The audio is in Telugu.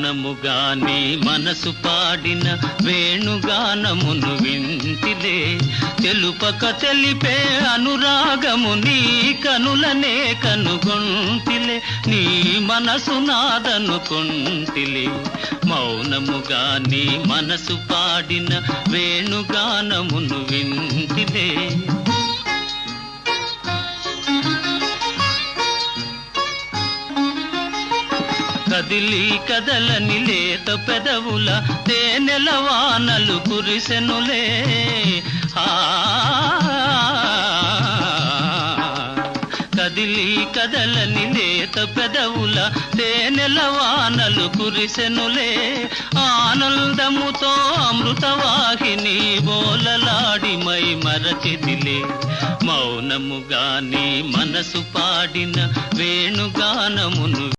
మౌనముగా నీ మనసు పాడిన వేణుగానమును వింటిలే తెలుపక తెలిపే అనురాగము నీ కనులనే కనుగొంటిలే నీ మనసు నాదనుకొంటిలే మౌనముగా నీ మనసు పాడిన వేణుగానమును వింటిలే కదిలి కదలని లేత పెదవుల తేనెల వానలు కురిసెనులే కదిలి కదలని లేత పెదవుల తేనెల వానలు కురిసెనులే ఆనందముతో అమృతవాహిని బోలలాడి మై మరచెదిలే మౌనముగా నీ మనసు పాడిన వేణుగానమును